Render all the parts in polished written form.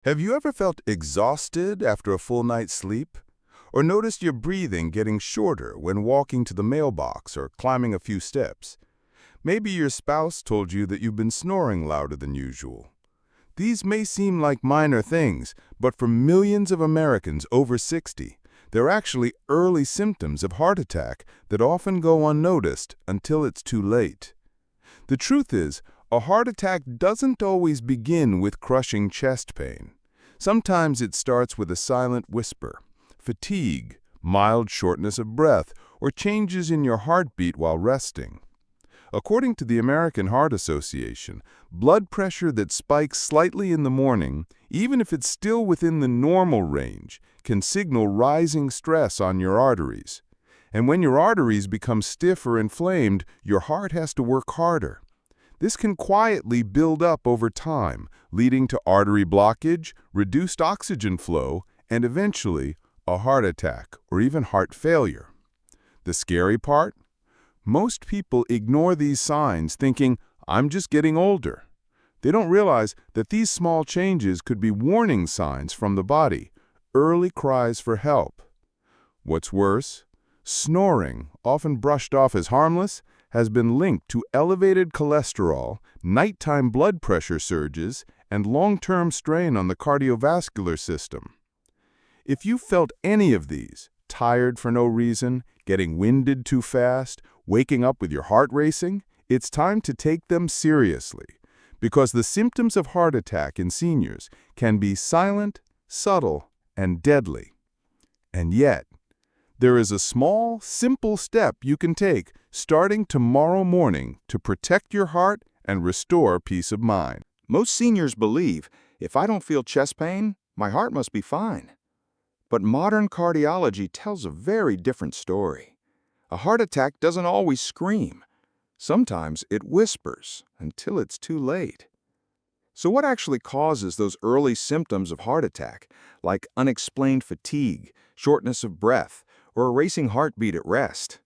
Have you ever felt exhausted after a full night's sleep? Or noticed your breathing getting shorter when walking to the mailbox or climbing a few steps? Maybe your spouse told you that you've been snoring louder than usual. These may seem like minor things, but for millions of Americans over 60, they're actually early symptoms of heart attack that often go unnoticed until it's too late. The truth is, a heart attack doesn't always begin with crushing chest pain. Sometimes it starts with a silent whisper, fatigue, mild shortness of breath, or changes in your heartbeat while resting. According to the American Heart Association, blood pressure that spikes slightly in the morning, even if it's still within the normal range, can signal rising stress on your arteries. And when your arteries become stiff or inflamed, your heart has to work harder. This can quietly build up over time, leading to artery blockage, reduced oxygen flow, and eventually a heart attack or even heart failure. The scary part? Most people ignore these signs thinking, "I'm just getting older." They don't realize that these small changes could be warning signs from the body, early cries for help. What's worse? Snoring, often brushed off as harmless, has been linked to elevated cholesterol, nighttime blood pressure surges, and long-term strain on the cardiovascular system. If you felt any of these, tired for no reason, getting winded too fast, waking up with your heart racing, it's time to take them seriously, because the symptoms of heart attack in seniors can be silent, subtle, and deadly. And yet, there is a small, simple step you can take starting tomorrow morning to protect your heart and restore peace of mind. Most seniors believe, if I don't feel chest pain, my heart must be fine. But modern cardiology tells a very different story. A heart attack doesn't always scream. Sometimes it whispers until it's too late. So what actually causes those early symptoms of heart attack, like unexplained fatigue, shortness of breath, or a racing heartbeat at rest?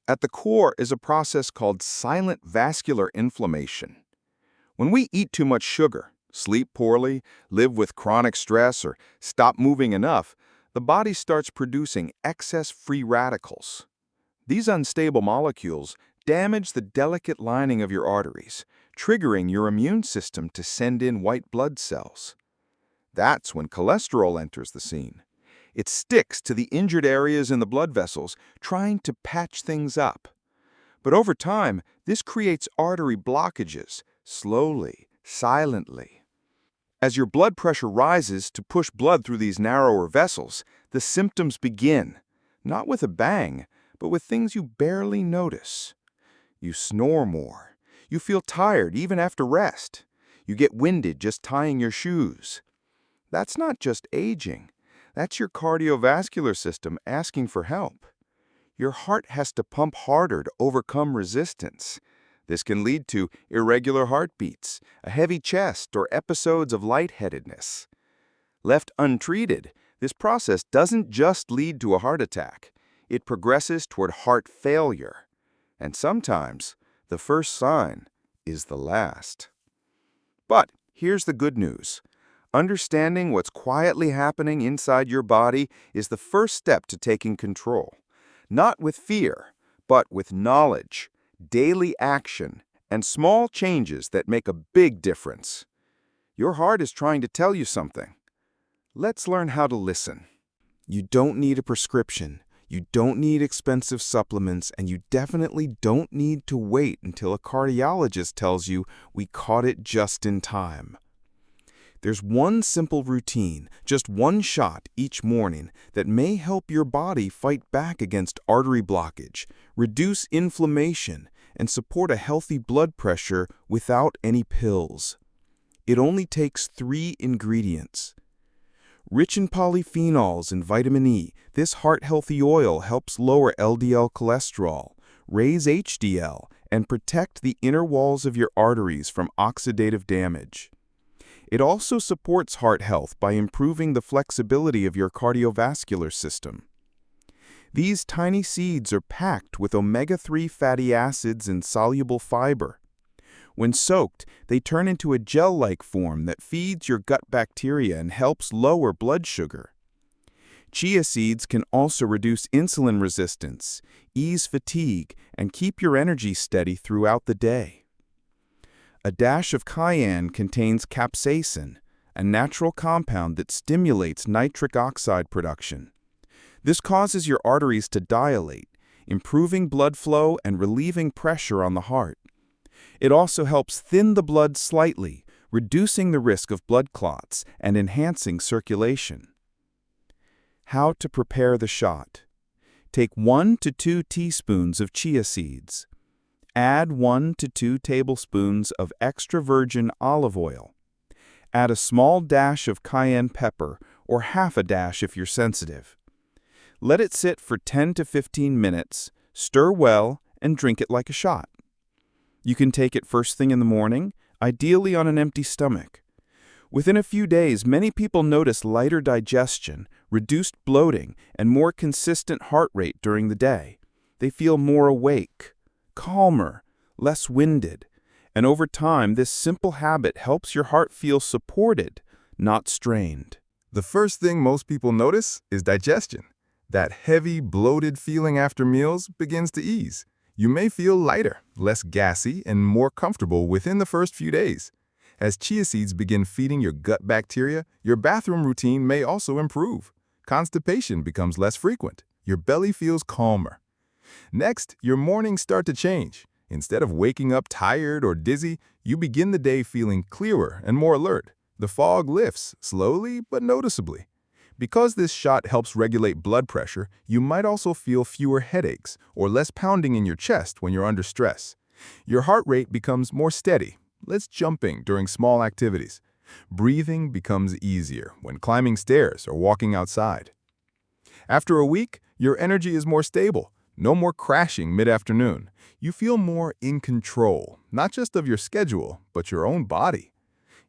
At the core is a process called silent vascular inflammation. When we eat too much sugar, sleep poorly, live with chronic stress, or stop moving enough, the body starts producing excess free radicals. These unstable molecules damage the delicate lining of your arteries, triggering your immune system to send in white blood cells. That's when cholesterol enters the scene. It sticks to the injured areas in the blood vessels, trying to patch things up. But over time, this creates artery blockages, slowly, silently. As your blood pressure rises to push blood through these narrower vessels, the symptoms begin, not with a bang, but with things you barely notice. You snore more. You feel tired even after rest. You get winded just tying your shoes. That's not just aging. That's your cardiovascular system asking for help. Your heart has to pump harder to overcome resistance. This can lead to irregular heartbeats, a heavy chest, or episodes of lightheadedness. Left untreated, this process doesn't just lead to a heart attack. It progresses toward heart failure. And sometimes, the first sign is the last. But here's the good news. Understanding what's quietly happening inside your body is the first step to taking control. Not with fear, but with knowledge, daily action, and small changes that make a big difference. Your heart is trying to tell you something. Let's learn how to listen. You don't need a prescription. You don't need expensive supplements, and you definitely don't need to wait until a cardiologist tells you we caught it just in time. There's one simple routine, just one shot each morning, that may help your body fight back against artery blockage, reduce inflammation, and support a healthy blood pressure without any pills. It only takes 3 ingredients. Rich in polyphenols and vitamin E, this heart-healthy oil helps lower LDL cholesterol, raise HDL, and protect the inner walls of your arteries from oxidative damage. It also supports heart health by improving the flexibility of your cardiovascular system. These tiny seeds are packed with omega-3 fatty acids and soluble fiber. When soaked, they turn into a gel-like form that feeds your gut bacteria and helps lower blood sugar. Chia seeds can also reduce insulin resistance, ease fatigue, and keep your energy steady throughout the day. A dash of cayenne contains capsaicin, a natural compound that stimulates nitric oxide production. This causes your arteries to dilate, improving blood flow and relieving pressure on the heart. It also helps thin the blood slightly, reducing the risk of blood clots and enhancing circulation. How to prepare the shot. Take 1 to 2 teaspoons of chia seeds. Add 1 to 2 tablespoons of extra virgin olive oil. Add a small dash of cayenne pepper, or half a dash if you're sensitive. Let it sit for 10 to 15 minutes, stir well, and drink it like a shot. You can take it first thing in the morning, ideally on an empty stomach. Within a few days, many people notice lighter digestion, reduced bloating, and more consistent heart rate during the day. They feel more awake, calmer, less winded, and over time, this simple habit helps your heart feel supported, not strained. The first thing most people notice is digestion. That heavy, bloated feeling after meals begins to ease. You may feel lighter, less gassy, and more comfortable within the first few days. As chia seeds begin feeding your gut bacteria, your bathroom routine may also improve. Constipation becomes less frequent. Your belly feels calmer. Next, your mornings start to change. Instead of waking up tired or dizzy, you begin the day feeling clearer and more alert. The fog lifts, slowly but noticeably. Because this shot helps regulate blood pressure, you might also feel fewer headaches or less pounding in your chest when you're under stress. Your heart rate becomes more steady, less jumping during small activities. Breathing becomes easier when climbing stairs or walking outside. After a week, your energy is more stable. No more crashing mid-afternoon. You feel more in control, not just of your schedule, but your own body.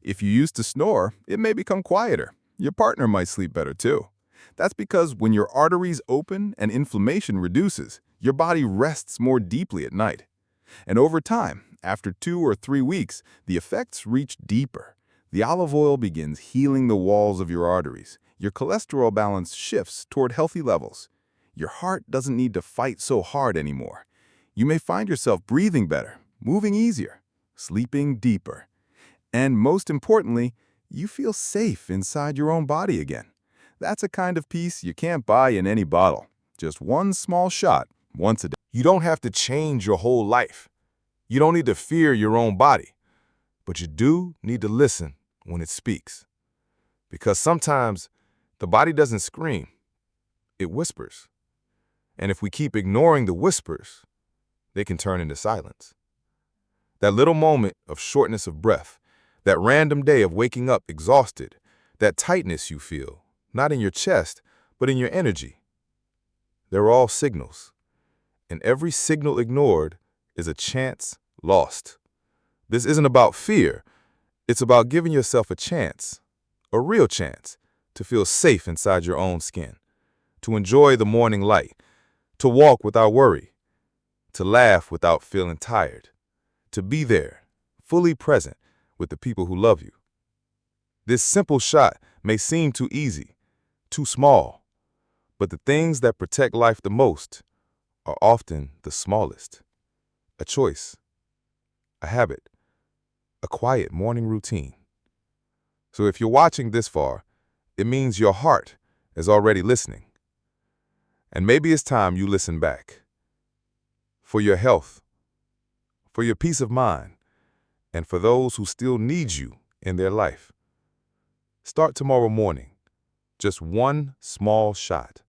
If you used to snore, it may become quieter. Your partner might sleep better too. That's because when your arteries open and inflammation reduces, your body rests more deeply at night. And over time, after 2 or 3 weeks, the effects reach deeper. The olive oil begins healing the walls of your arteries. Your cholesterol balance shifts toward healthy levels. Your heart doesn't need to fight so hard anymore. You may find yourself breathing better, moving easier, sleeping deeper. And most importantly, you feel safe inside your own body again. That's a kind of peace you can't buy in any bottle. Just one small shot, once a day. You don't have to change your whole life. You don't need to fear your own body. But you do need to listen when it speaks. Because sometimes the body doesn't scream, it whispers. And if we keep ignoring the whispers, they can turn into silence. That little moment of shortness of breath, that random day of waking up exhausted, that tightness you feel, not in your chest, but in your energy. They're all signals. And every signal ignored is a chance lost. This isn't about fear. It's about giving yourself a chance, a real chance, to feel safe inside your own skin, to enjoy the morning light, to walk without worry, to laugh without feeling tired, to be there, fully present with the people who love you. This simple shot may seem too easy, too small, but the things that protect life the most are often the smallest. A choice, a habit, a quiet morning routine. So if you're watching this far, it means your heart is already listening. And maybe it's time you listen back. For your health, for your peace of mind, and for those who still need you in their life. Start tomorrow morning. Just one small shot.